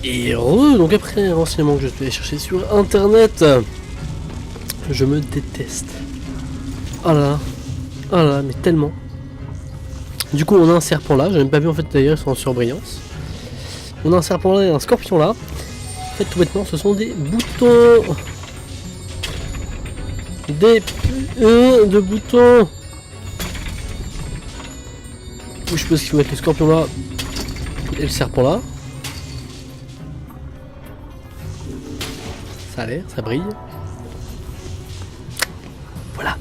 Et donc après un renseignement que je vais chercher sur internet, je me déteste. Ah là, ah là, mais tellement. Du coup on a un serpent là, j'ai même pas vu en fait d'ailleurs, ils sont en surbrillance. On a un serpent là et un scorpion là. En fait tout bêtement ce sont des boutons. Des de boutons. Je suppose qu'il faut mettre le scorpion là et le serpent là. Ça a l'air, ça brille. Voilà.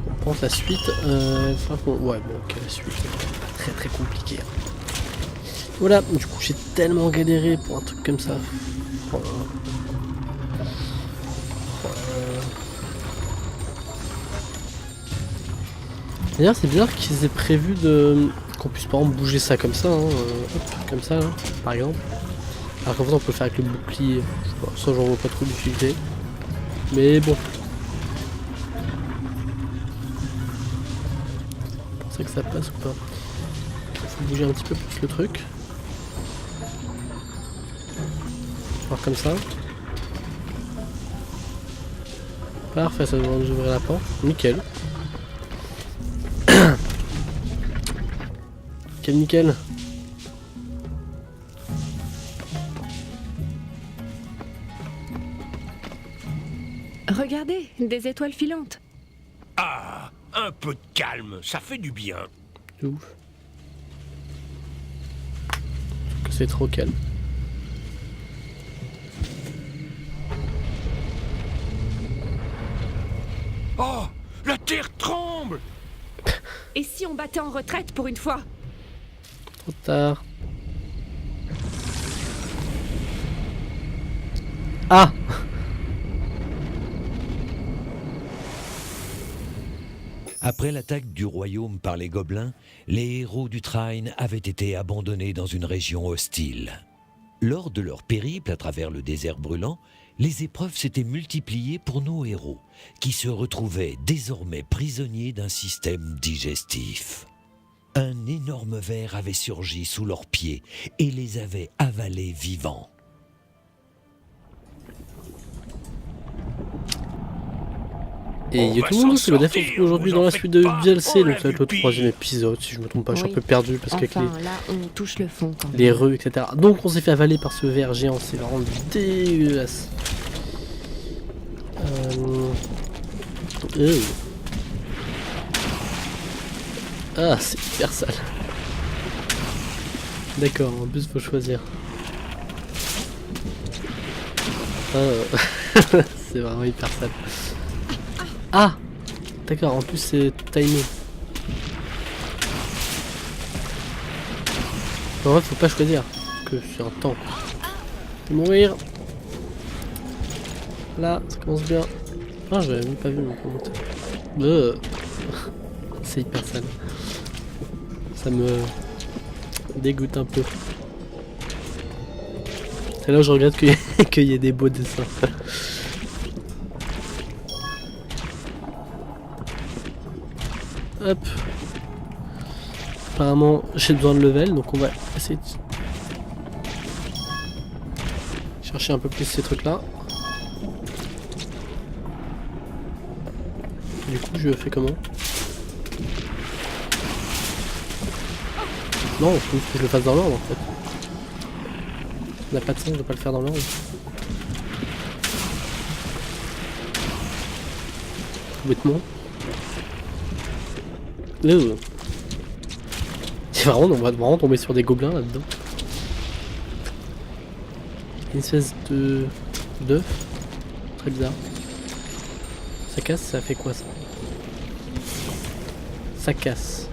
On pense la suite. Ouais, bon, ok, la suite, c'est très compliqué. Voilà, du coup, j'ai tellement galéré pour un truc comme ça. Oh là là. D'ailleurs, c'est bizarre qu'ils aient prévu de qu'on puisse par exemple bouger ça comme ça, hein, hop, comme ça, là, par exemple. Alors qu'en fait, on peut le faire avec le bouclier. Je sais pas, ça, j'en vois pas trop d'utilité. Mais bon. Vous pensez que ça passe ou pas? Il faut bouger un petit peu plus le truc. Voir comme ça. Parfait, ça devrait nous ouvrir la porte. Nickel. Quel nickel. Regardez, des étoiles filantes. Ah, un peu de calme, ça fait du bien. C'est ouf. Que c'est trop calme. Oh, la terre tremble. Et si on battait en retraite pour une fois? Trop tard. Ah! Après l'attaque du royaume par les gobelins, les héros du Train avaient été abandonnés dans une région hostile. Lors de leur périple à travers le désert brûlant, les épreuves s'étaient multipliées pour nos héros, qui se retrouvaient désormais prisonniers d'un système digestif. Un énorme ver avait surgi sous leurs pieds et les avait avalés vivants. Et On il y a va tout le monde, s'en c'est le défaut sortir, aujourd'hui vous dans en la faites suite de pas, DLC, on donc l'a ça va être vu le pire. troisième épisode, si je me trompe pas, je suis un Oui. peu perdu parce qu'avec Enfin, là, on touche le fond quand même. les rues, etc. Donc on s'est fait avaler par ce ver géant, c'est vraiment dégueulasse. Euh... Ah, c'est hyper sale. D'accord, en plus faut choisir. C'est vraiment hyper sale. Ah! D'accord, en plus c'est timé. En vrai, faut pas choisir, parce que c'est un tank. Je vais mourir. Là, ça commence bien. Ah, j'avais même pas vu mon compte. C'est hyper sale. Ça me dégoûte un peu. C'est là où je regrette qu'il y ait des beaux dessins. Hop. Apparemment, j'ai besoin de level, donc on va essayer de chercher un peu plus ces trucs-là. Du coup, je fais comment? Non, il faut que je le fasse dans l'ordre en fait. Ça n'a pas de sens de pas le faire dans l'ordre. Bêtement. On va vraiment tomber sur des gobelins là-dedans. Une espèce de d'œuf. Très bizarre. Ça casse, ça fait quoi ça? Ça casse.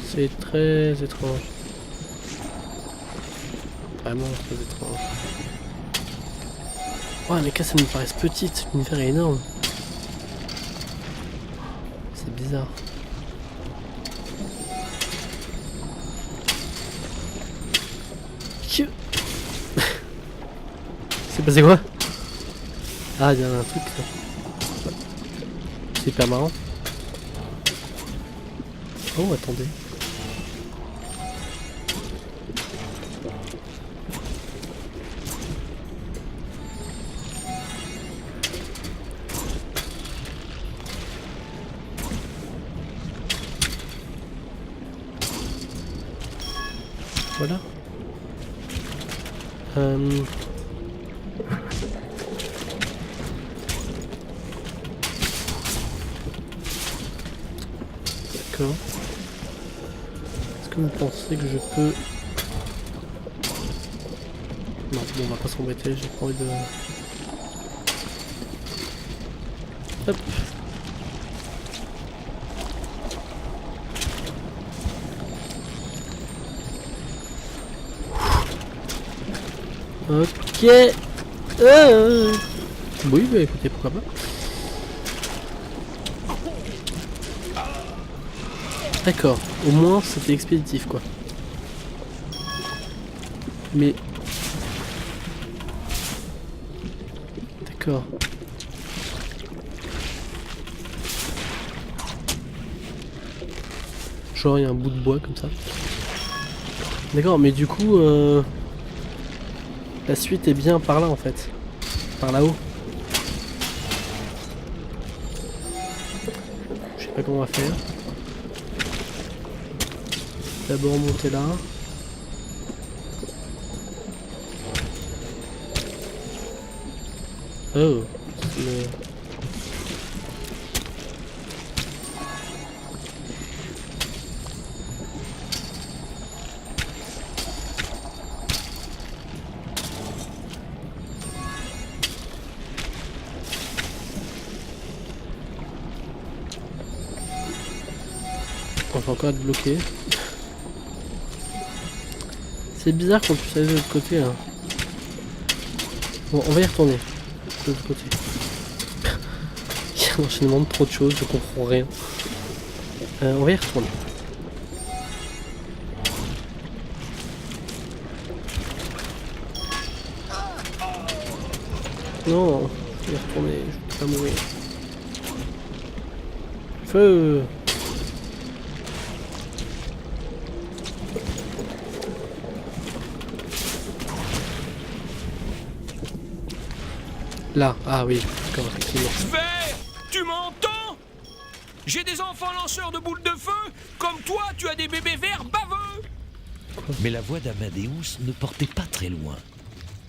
C'est très étrange. Vraiment très étrange. Ouais, les cases ça me paraissent petites, l'univers est énorme. C'est bizarre. C'est quoi? Ah, il y a un truc là. C'est hyper marrant. Oh, attendez. Voilà. D'accord. Est-ce que vous pensez que je peux... Non, bon, on va pas s'embêter, j'ai pas envie de... Hop. Ok. Oui, bah écoutez, pourquoi pas. D'accord, au moins c'était expéditif quoi. Mais... D'accord. Genre il y a un bout de bois comme ça. D'accord, mais du coup... La suite est bien par là en fait. Par là-haut. Je sais pas comment on va faire. D'abord monter là. Oh. On va encore être bloqué. C'est bizarre qu'on puisse aller de l'autre côté là. Bon, on va y retourner. De l'autre côté. Il y a un enchaînement de trop de choses, je comprends rien. On va y retourner. Non, je vais y retourner, je peux pas mourir. Feu! Là, ah oui, d'accord, effectivement. Sphère, tu m'entends? J'ai des enfants lanceurs de boules de feu, comme toi tu as des bébés verts baveux. Mais la voix d'Amadeus ne portait pas très loin.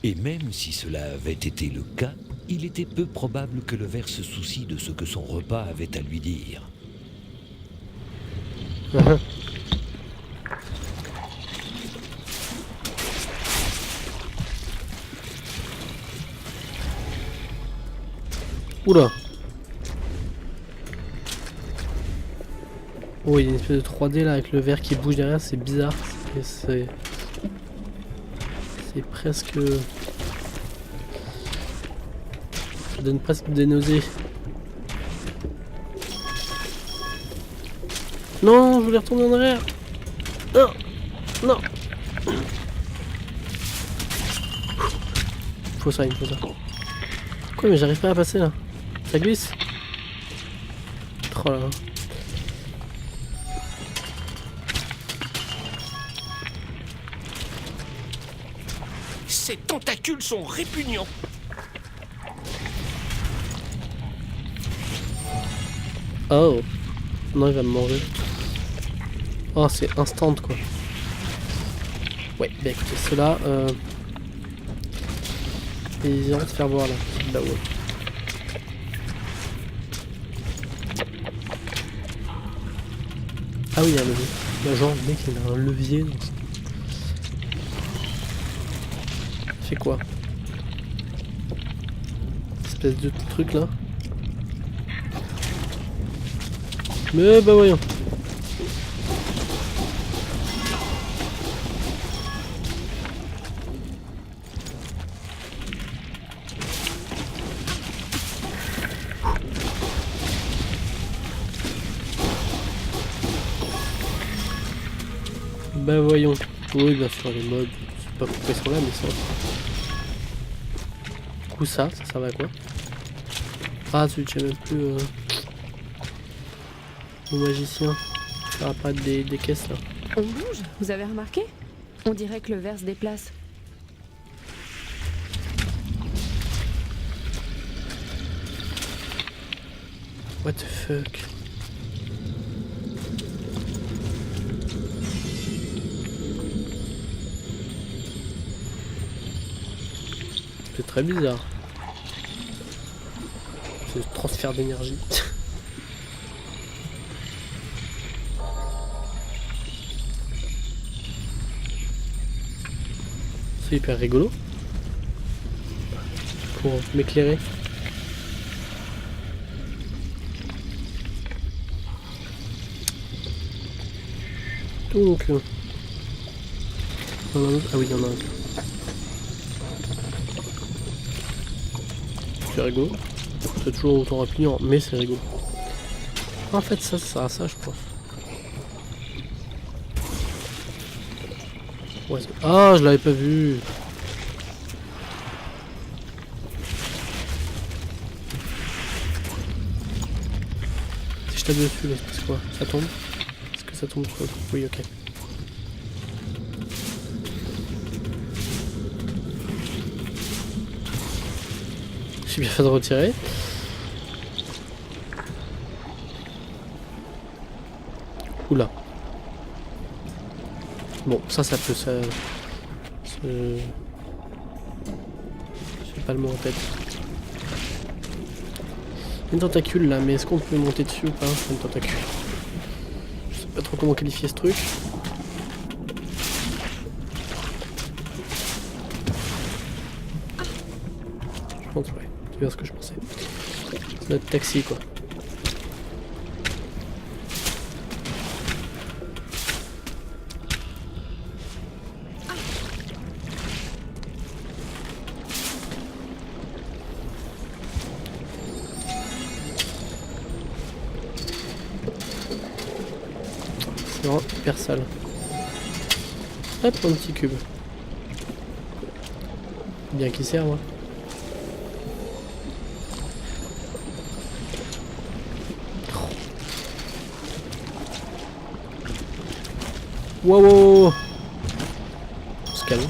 Et même si cela avait été le cas, il était peu probable que le ver se soucie de ce que son repas avait à lui dire. Oula. Oh, il y a une espèce de 3D là avec le verre qui bouge derrière, c'est bizarre. C'est presque... Ça donne presque des nausées. Non, je voulais retourner en arrière. Non, non. Il faut ça, il faut ça. Quoi, mais j'arrive pas à passer là. Ça glisse. Oh là là. Ces tentacules sont répugnants. Oh. Non, il va me manger. Oh, c'est instant quoi. Ouais, bah écoutez, ceux-là... Ils iront se faire voir là. Là-haut. Ah oui, il y a un levier. Bah, genre, le mec, il a un levier. Donc... C'est quoi? Espèce de truc là. Mais bah voyons. Bah voyons. Oui, bien sûr, les modes. Je sais pas pourquoi ils sont là, mais ça. coup ça va à quoi? Ah, tu sais même plus... Le magicien. Ça va apparaître des caisses là. On bouge, vous avez remarqué? On dirait que le verre se déplace. What the fuck? C'est très bizarre. Ce transfert d'énergie. C'est hyper rigolo. Pour m'éclairer. Donc... on en a un autre. Ah oui, il y en a un. C'est rigolo. C'est toujours autant repliant, mais c'est rigolo. En fait, ça sert à ça, je pense. Ouais, ah, je l'avais pas vu. Si je tape dessus, là, c'est quoi? Ça tombe? Est-ce que ça tombe sur le... Oui, ok. J'ai bien fait de retirer. Oula. Bon, ça peut se... J'ai pas le mot en tête. Une tentacule là, mais est-ce qu'on peut monter dessus ou pas? C'est une tentacule. Je sais pas trop comment qualifier ce truc. Je pense, ouais. C'est bien ce que je pensais. C'est notre taxi quoi. C'est vraiment hyper sale. Hop, un petit cube. Bien qu'il sert, moi. Wow, wow, wow. On se calme.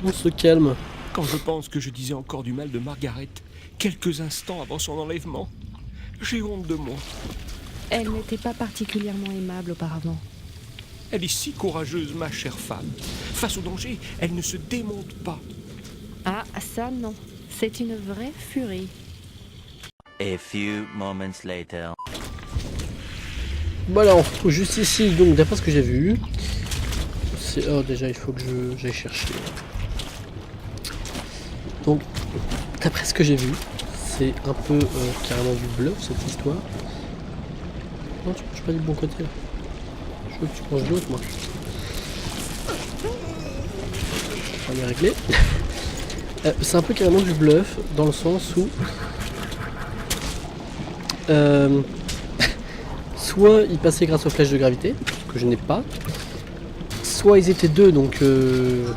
On se calme. Quand je pense que je disais encore du mal de Margaret, quelques instants avant son enlèvement, j'ai honte de moi. Elle n'était pas particulièrement aimable auparavant. Elle est si courageuse, ma chère femme. Face au danger, elle ne se démonte pas. Ah, ça non. C'est une vraie furie. A few moments later. Voilà, on se retrouve juste ici, donc d'après ce que j'ai vu, c'est... Oh, déjà, il faut que j'aille chercher. Donc, d'après ce que j'ai vu, c'est un peu carrément du bluff, cette histoire. Non, tu manges pas du bon côté, là. Je veux que tu manges de l'autre, moi. On est réglé. C'est un peu carrément du bluff, dans le sens où... soit ils passaient grâce aux flèches de gravité, que je n'ai pas, soit ils étaient deux, donc ils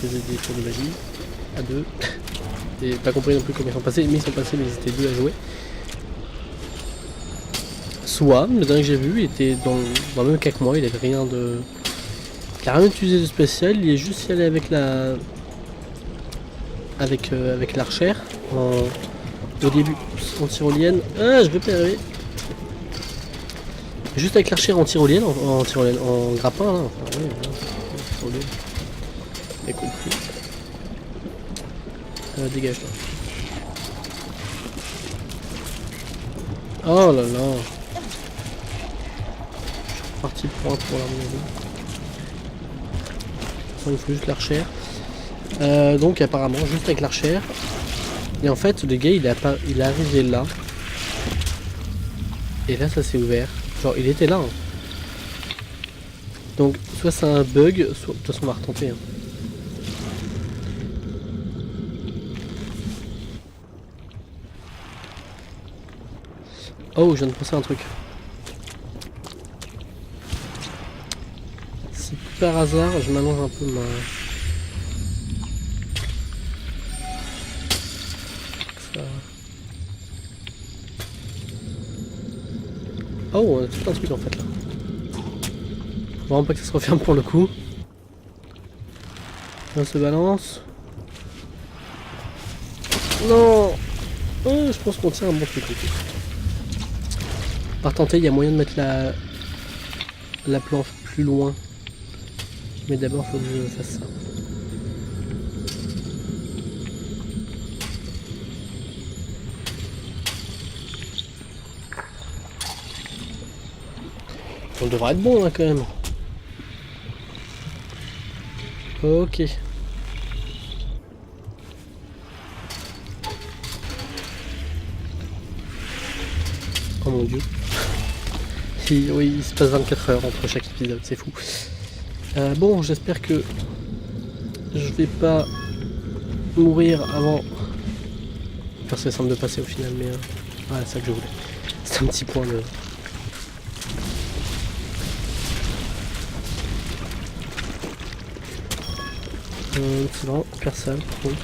faisaient des tours de magie à deux. J'ai pas compris non plus comment ils sont passés, mais ils sont passés, mais ils étaient deux à jouer. Soit, le dernier que j'ai vu, il était dans le même cas que moi, il avait rien de... Il a rien utilisé de spécial, il est juste y allé avec la... avec l'archère, au début, en tyrolienne. Ah, je vais pas y arriver. Juste avec l'archère en tyrolienne, en grappin là. Enfin, ouais, tyrolienne. J'ai compris. Dégage là. Oh là là. Je suis reparti pour la maison. Il faut juste l'archère. Donc apparemment juste avec l'archère. Et en fait le gars il est arrivé là. Et là ça s'est ouvert. Genre il était là. Hein. Donc soit c'est un bug, soit de toute façon on va retenter. Hein. Oh, je viens de penser à un truc. Si par hasard je m'allonge un peu Oh, on a tout un truc en fait là. Faut vraiment pas que ça se referme pour le coup. On se balance. Non. Je pense qu'on tient un bon truc. Par tenter, il y a moyen de mettre la planche plus loin. Mais d'abord, il faut que je fasse ça. On devrait être bon là quand même. Ok. Oh mon dieu. Oui, il se passe 24 heures entre chaque épisode, c'est fou. Bon, j'espère que je vais pas mourir avant. Enfin, ça semble de passer au final, mais voilà, c'est ça que je voulais. C'est un petit point de. C'est vraiment hyper sale par contre.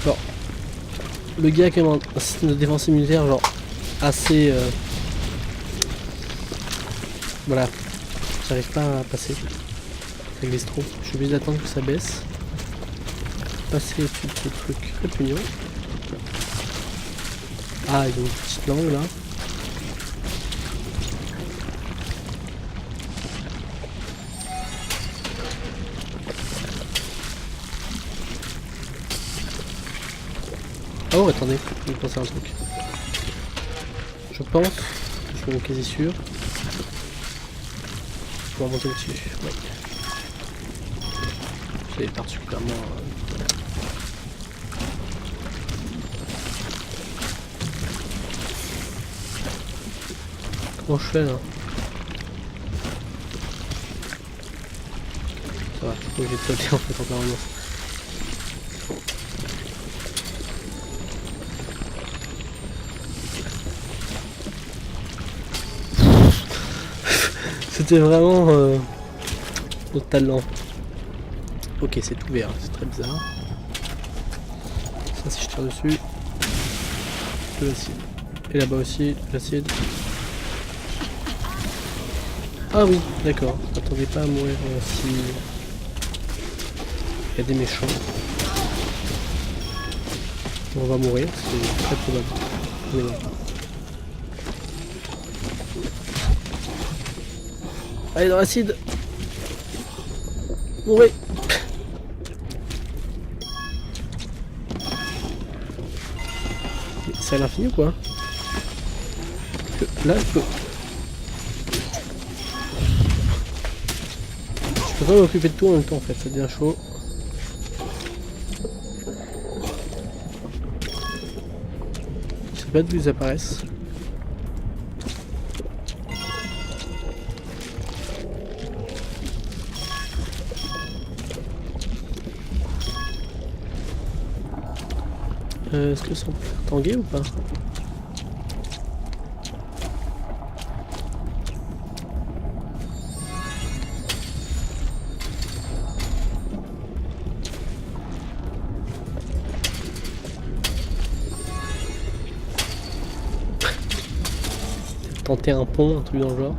Alors, le gars a quand même un système de défense immunitaire genre assez... Voilà, j'arrive pas à passer. Ça glisse trop. Je suis obligé d'attendre que ça baisse. Passer au-dessus de ce truc répugnant. Ah, il y a une petite langue là. Oh, attendez, je vais penser à un truc. Je pense, je suis quasi sûr. Pour monter dessus, ouais. J'ai particulièrement. Comment je fais là? Ça va, je suis obligé de sauter en fait encore un moment. C'était vraiment notre talent. Ok, c'est ouvert, c'est très bizarre. Ça, si je tire dessus, de l'acide. Et là-bas aussi, de l'acide. Ah oui, d'accord. Attendez pas à mourir si il y a des méchants. On va mourir, c'est très probable. Mais non. Allez dans l'acide. Mourez. C'est à l'infini ou quoi? Là je peux... Je peux pas m'occuper de tout en même temps en fait, ça devient chaud. Je sais pas d'où ils apparaissent. Est-ce que ça peut faire tanguer ou pas? Tenter un pont, un truc dans le genre.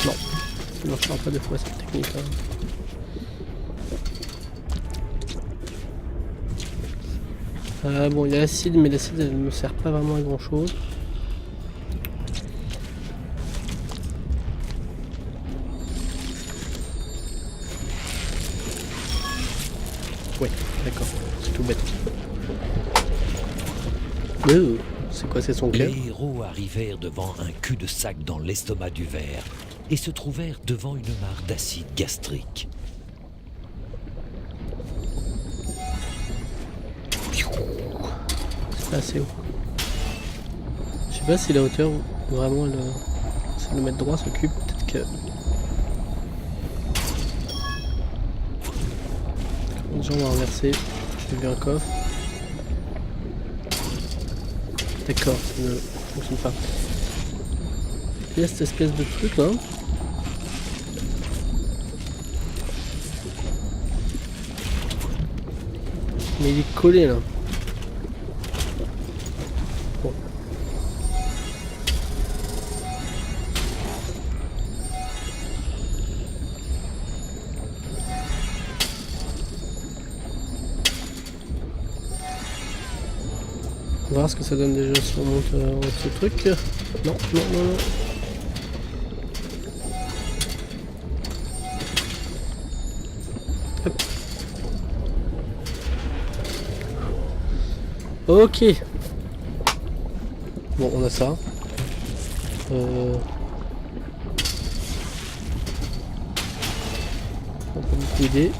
Non, ça ne marchera pas deux fois cette technique là. Bon, il y a l'acide, mais l'acide elle ne me sert pas vraiment à grand chose. Ouais, d'accord, c'est tout bête. C'est quoi, c'est son cœur? Les héros arrivèrent devant un cul-de-sac dans l'estomac du ver et se trouvèrent devant une mare d'acide gastrique. Assez haut. Je sais pas si la hauteur vraiment si le mètre droit s'occupe, peut-être que. Déjà on va renverser. J'ai vu un coffre. D'accord, ça ne fonctionne pas. Il y a cette espèce de truc là. Mais il est collé là. Bon. On va voir ce que ça donne déjà si on monte ce truc. Non, non, non, non. Hop. Ok. Bon, on a ça. On peut beaucoup aider.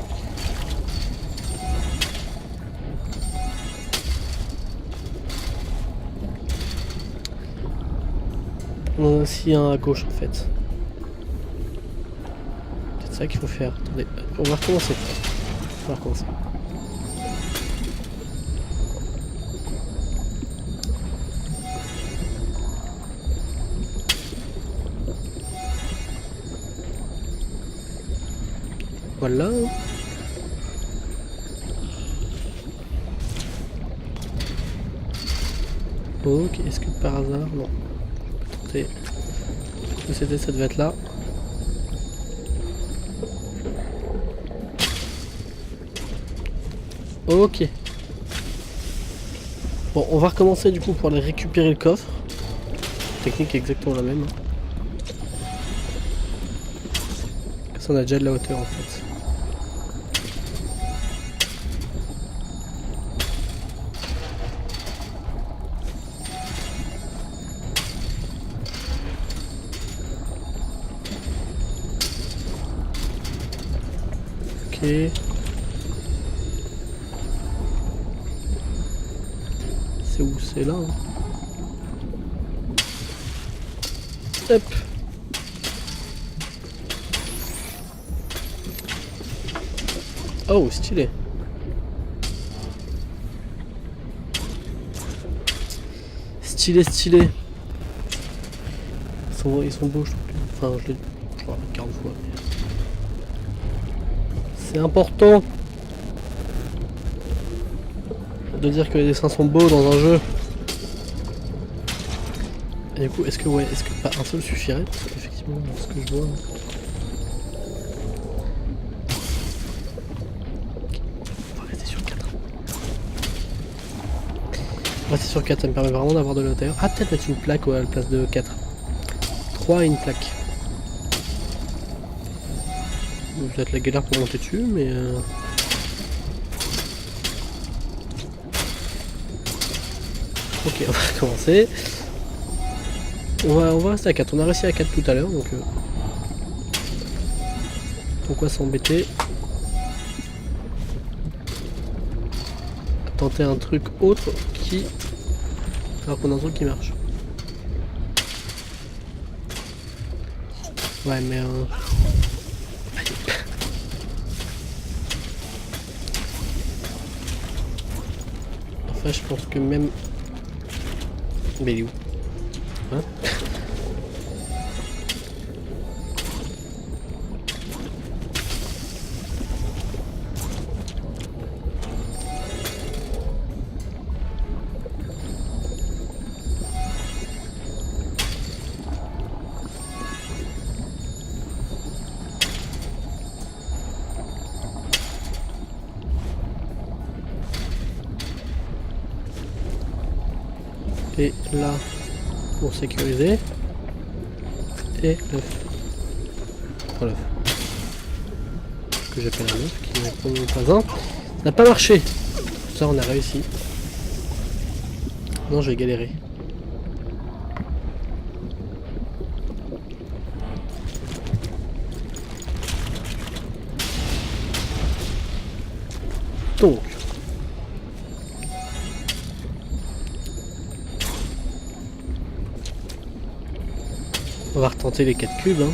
On en a aussi un à gauche en fait. C'est ça qu'il faut faire. Attendez, on va recommencer. On va recommencer. Voilà. Ok, est-ce que par hasard... Non. Je peux tenter. C'était, ça devait être là. Ok. Bon, on va recommencer du coup pour aller récupérer le coffre. La technique est exactement la même. Ça, on a déjà de la hauteur en fait. Ok. C'est où? C'est là. Hein. Hop. Oh, stylé. Stylé, stylé. Ils sont beaux, je trouve. Enfin, je l'ai 40 fois. Mais... c'est important de dire que les dessins sont beaux dans un jeu. Et du coup, est-ce que pas un seul suffirait? Parce qu'effectivement, ce que je vois... On va rester sur 4. On va rester sur 4, ça me permet vraiment d'avoir de la hauteur. Ah, peut-être mettre une plaque à la place de 4. 3 et une plaque. Peut-être la galère pour monter dessus, mais... Ok, on va recommencer. On va rester à 4. On a réussi à 4 tout à l'heure, donc... pourquoi s'embêter? Tenter un truc autre qui... alors qu'on a un truc qui marche. Ouais, mais... enfin, je pense que même... mais il est où? Hein? Et là, pour sécuriser. Et l'œuf. Oh, l'œuf. Que j'appelle un œuf, qui n'est pas un. Ça n'a pas marché. Ça, on a réussi. Non, je vais galérer. Donc. On va retenter les 4 cubes, hein,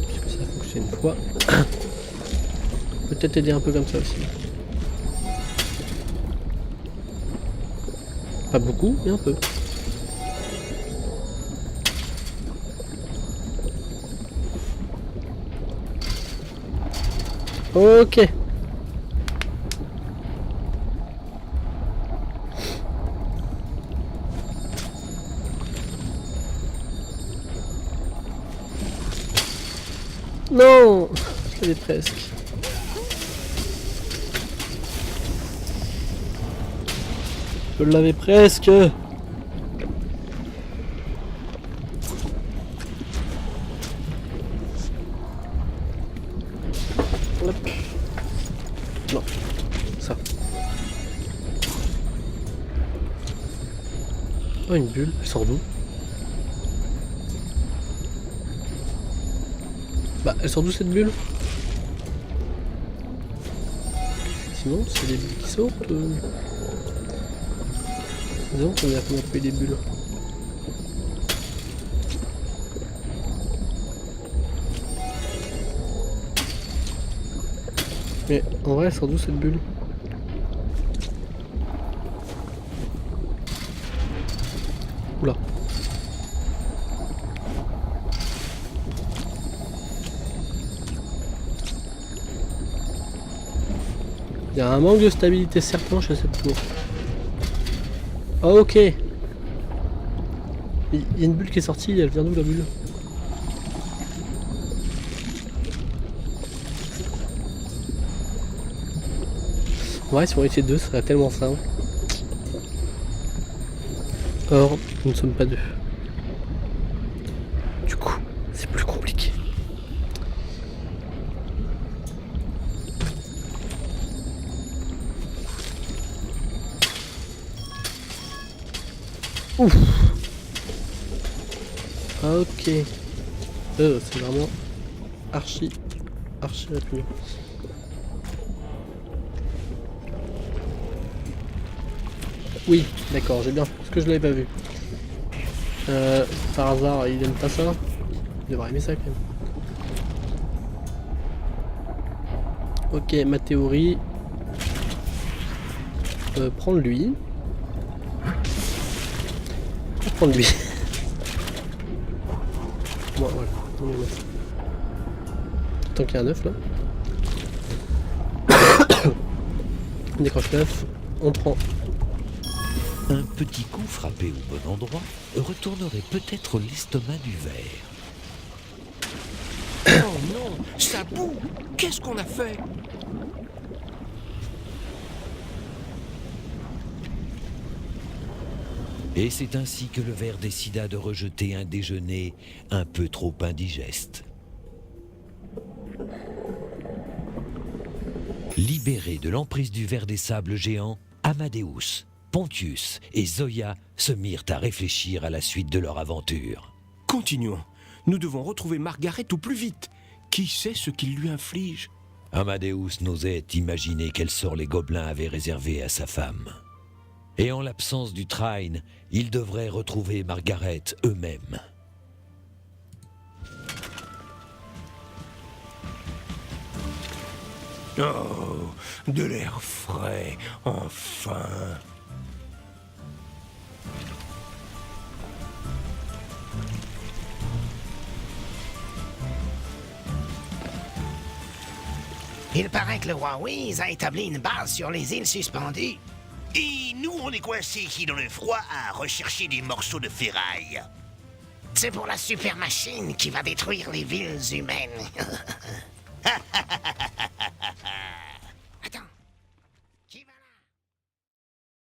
puisque ça a fonctionné une fois. Peut-être aider un peu comme ça aussi. Pas beaucoup, mais un peu. Ok. Non, je l'avais presque. Je l'avais presque. Hop. Non, ça. Oh, une bulle, elle sort d'où? Bah, elle sort d'où cette bulle? Sinon, c'est des bulles qui sortent. C'est bon, on a comment trouver des bulles. Mais en vrai, elle sort d'où cette bulle? Oula. Il y a un manque de stabilité certain chez cette tour. Ah, ok. Il y a une bulle qui est sortie, elle vient d'où la bulle? Ouais, si on était deux, ça serait tellement simple. Or, nous ne sommes pas deux. Du coup, c'est plus compliqué. Ouf. Ah, ok. C'est vraiment archi rapide. Oui, d'accord, j'ai bien fait, parce que je l'avais pas vu. Par hasard, il aime pas ça? Il devrait aimer ça quand même. Ok, ma théorie. Prendre lui. Prendre lui. Bon, voilà. Tant qu'il y a un œuf là. On décroche l'œuf, on prend. Un petit coup frappé au bon endroit retournerait peut-être l'estomac du ver. Oh non, ça boue. Qu'est-ce qu'on a fait? Et c'est ainsi que le ver décida de rejeter un déjeuner un peu trop indigeste. Libérés de l'emprise du ver des sables géants, Amadeus, Pontius et Zoya se mirent à réfléchir à la suite de leur aventure. Continuons. Nous devons retrouver Margaret au plus vite. Qui sait ce qu'il lui inflige? Amadeus n'osait imaginer quel sort les gobelins avaient réservé à sa femme. Et en l'absence du Trine, ils devraient retrouver Margaret eux-mêmes. Oh, de l'air frais, enfin. Il paraît que le roi Whis a établi une base sur les îles suspendues. Et nous, on est coincés ici dans le froid à rechercher des morceaux de ferraille. C'est pour la super machine qui va détruire les villes humaines.